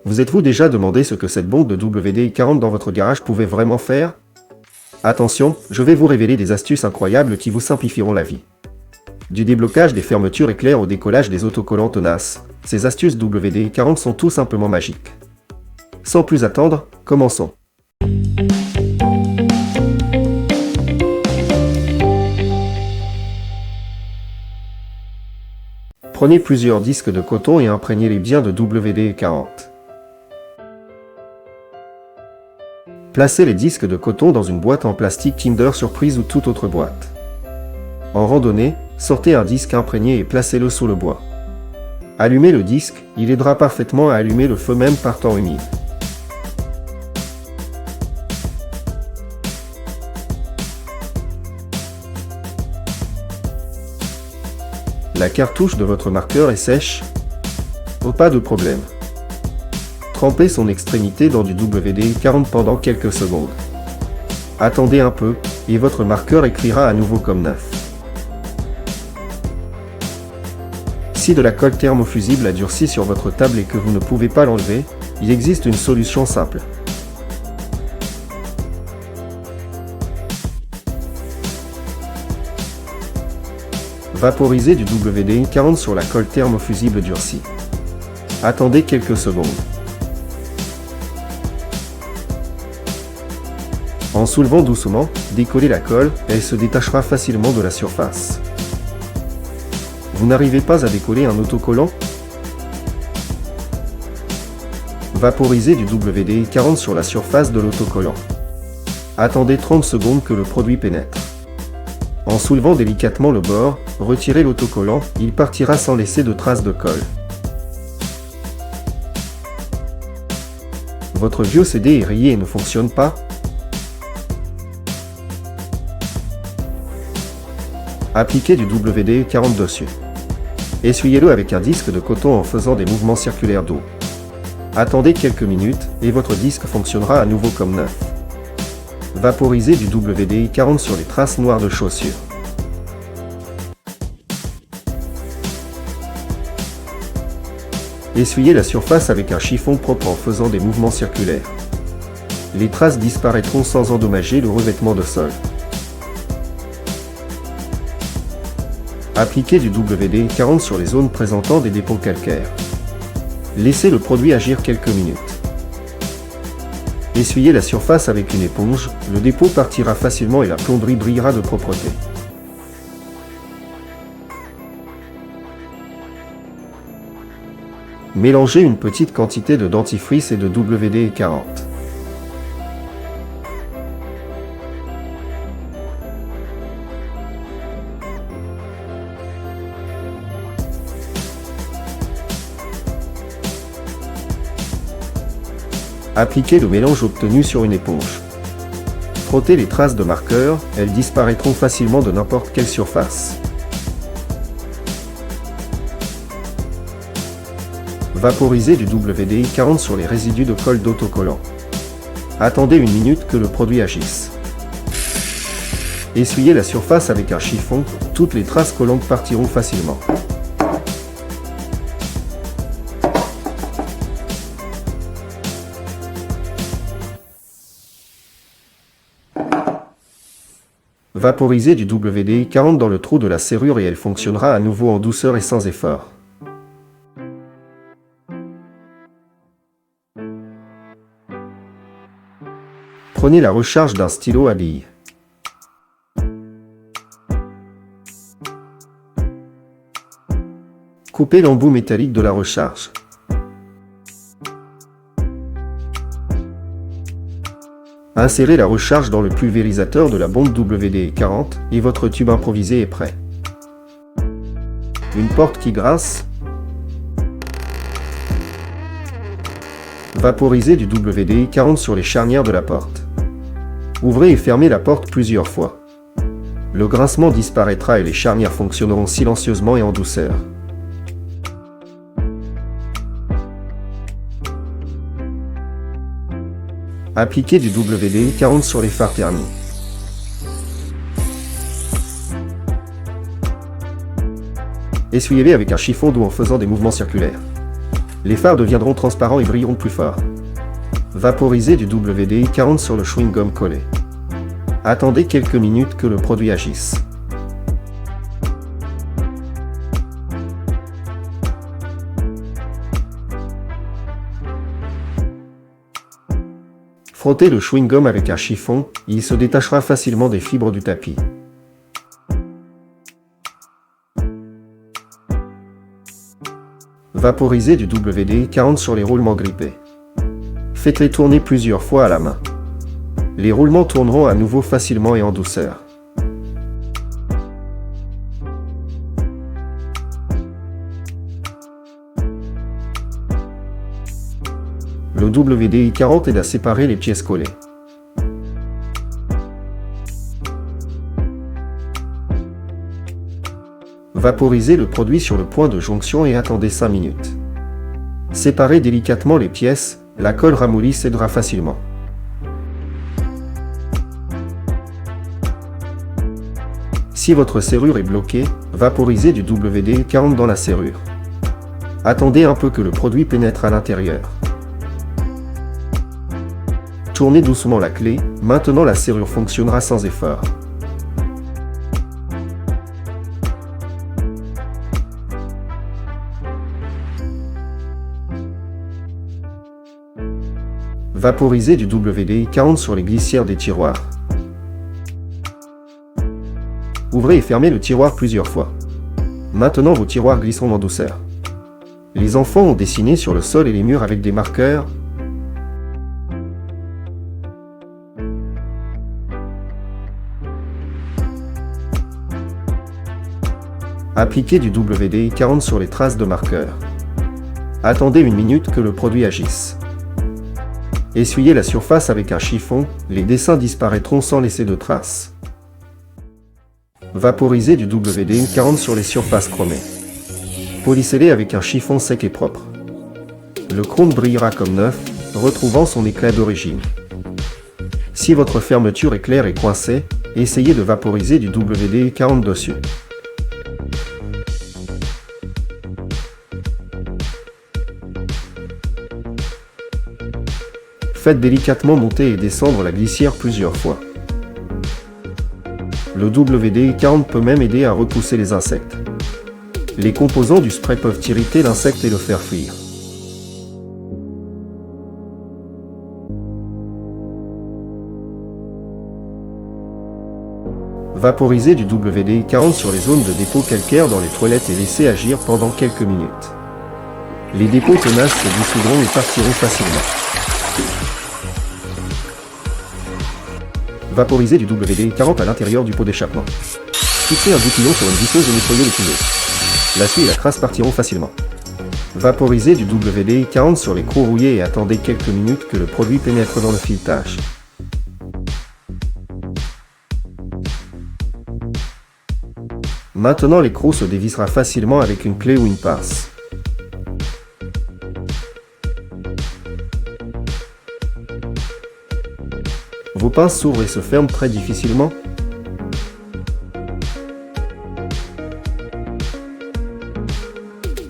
Vous êtes-vous déjà demandé ce que cette bombe de WD-40 dans votre garage pouvait vraiment faire? Attention, je vais vous révéler des astuces incroyables qui vous simplifieront la vie. Du déblocage des fermetures éclairs au décollage des autocollants tenaces, ces astuces WD-40 sont tout simplement magiques. Sans plus attendre, commençons. Prenez plusieurs disques de coton et imprégnez-les bien de WD-40. Placez les disques de coton dans une boîte en plastique Kinder Surprise ou toute autre boîte. En randonnée, sortez un disque imprégné et placez-le sous le bois. Allumez le disque, il aidera parfaitement à allumer le feu même par temps humide. La cartouche de votre marqueur est sèche? Oh, pas de problème. Trempez son extrémité dans du WD-40 pendant quelques secondes. Attendez un peu, et votre marqueur écrira à nouveau comme neuf. Si de la colle thermofusible a durci sur votre table et que vous ne pouvez pas l'enlever, il existe une solution simple. Vaporisez du WD-40 sur la colle thermofusible durcie. Attendez quelques secondes. En soulevant doucement, décollez la colle, elle se détachera facilement de la surface. Vous n'arrivez pas à décoller un autocollant? Vaporisez du WD-40 sur la surface de l'autocollant. Attendez 30 secondes que le produit pénètre. En soulevant délicatement le bord, retirez l'autocollant, il partira sans laisser de traces de colle. Votre vieux CD est rayé et ne fonctionne pas? Appliquez du WD-40 dessus. Essuyez-le avec un disque de coton en faisant des mouvements circulaires d'eau. Attendez quelques minutes et votre disque fonctionnera à nouveau comme neuf. Vaporisez du WD-40 sur les traces noires de chaussures. Essuyez la surface avec un chiffon propre en faisant des mouvements circulaires. Les traces disparaîtront sans endommager le revêtement de sol. Appliquez du WD-40 sur les zones présentant des dépôts calcaires. Laissez le produit agir quelques minutes. Essuyez la surface avec une éponge, le dépôt partira facilement et la plomberie brillera de propreté. Mélangez une petite quantité de dentifrice et de WD-40. Appliquez le mélange obtenu sur une éponge. Frottez les traces de marqueur, elles disparaîtront facilement de n'importe quelle surface. Vaporisez du WD-40 sur les résidus de colle d'autocollant. Attendez une minute que le produit agisse. Essuyez la surface avec un chiffon, toutes les traces collantes partiront facilement. Vaporisez du WD-40 dans le trou de la serrure et elle fonctionnera à nouveau en douceur et sans effort. Prenez la recharge d'un stylo à billes. Coupez l'embout métallique de la recharge. Insérez la recharge dans le pulvérisateur de la bombe WD-40 et votre tube improvisé est prêt. Une porte qui grince. Vaporisez du WD-40 sur les charnières de la porte. Ouvrez et fermez la porte plusieurs fois. Le grincement disparaîtra et les charnières fonctionneront silencieusement et en douceur. Appliquez du WD-40 sur les phares thermiques. Essuyez-les avec un chiffon d'eau en faisant des mouvements circulaires. Les fards deviendront transparents et brilleront plus fort. Vaporisez du WD-40 sur le chewing-gum collé. Attendez quelques minutes que le produit agisse. Frottez le chewing-gum avec un chiffon, il se détachera facilement des fibres du tapis. Vaporisez du WD-40 sur les roulements grippés. Faites-les tourner plusieurs fois à la main. Les roulements tourneront à nouveau facilement et en douceur. Le WD-40 aide à séparer les pièces collées. Vaporisez le produit sur le point de jonction et attendez 5 minutes. Séparez délicatement les pièces, la colle ramollie cédera facilement. Si votre serrure est bloquée, vaporisez du WD-40 dans la serrure. Attendez un peu que le produit pénètre à l'intérieur. Tournez doucement la clé, maintenant la serrure fonctionnera sans effort. Vaporisez du WD-40 sur les glissières des tiroirs. Ouvrez et fermez le tiroir plusieurs fois. Maintenant vos tiroirs glisseront en douceur. Les enfants ont dessiné sur le sol et les murs avec des marqueurs. Appliquez du WD-40 sur les traces de marqueurs. Attendez 1 minute que le produit agisse. Essuyez la surface avec un chiffon, les dessins disparaîtront sans laisser de traces. Vaporisez du WD-40 sur les surfaces chromées. Polissez-les avec un chiffon sec et propre. Le chrome brillera comme neuf, retrouvant son éclat d'origine. Si votre fermeture éclair est coincée, essayez de vaporiser du WD-40 dessus. Faites délicatement monter et descendre la glissière plusieurs fois. Le WD-40 peut même aider à repousser les insectes. Les composants du spray peuvent irriter l'insecte et le faire fuir. Vaporisez du WD-40 sur les zones de dépôt calcaire dans les toilettes et laissez agir pendant quelques minutes. Les dépôts tenaces se dissoudront et partiront facilement. Vaporisez du WD-40 à l'intérieur du pot d'échappement. Fixez un goupillon sur une visseuse et nettoyez les tuyaux. La suie et la crasse partiront facilement. Vaporisez du WD-40 sur les crocs rouillés et attendez quelques minutes que le produit pénètre dans le filetage. Maintenant les crocs se dévissera facilement avec une clé ou une pince. Vos pinces s'ouvrent et se ferment très difficilement.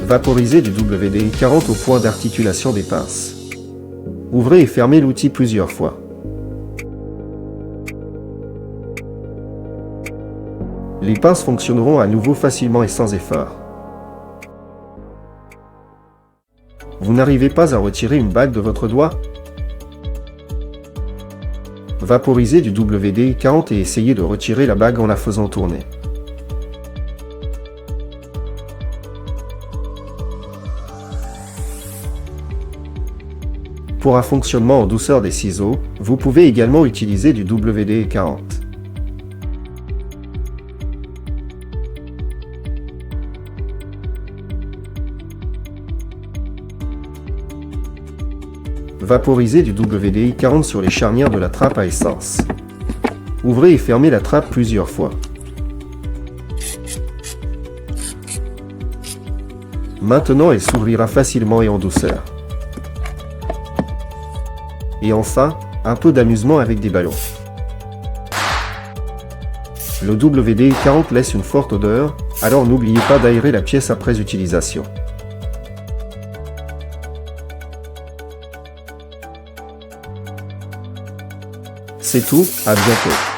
Vaporisez du WD-40 au point d'articulation des pinces. Ouvrez et fermez l'outil plusieurs fois. Les pinces fonctionneront à nouveau facilement et sans effort. Vous n'arrivez pas à retirer une bague de votre doigt? Vaporisez du WD-40 et essayez de retirer la bague en la faisant tourner. Pour un fonctionnement en douceur des ciseaux, vous pouvez également utiliser du WD-40. Vaporisez du WD-40 sur les charnières de la trappe à essence. Ouvrez et fermez la trappe plusieurs fois. Maintenant, elle s'ouvrira facilement et en douceur. Et enfin, un peu d'amusement avec des ballons. Le WD-40 laisse une forte odeur, alors n'oubliez pas d'aérer la pièce après utilisation. C'est tout, à bientôt.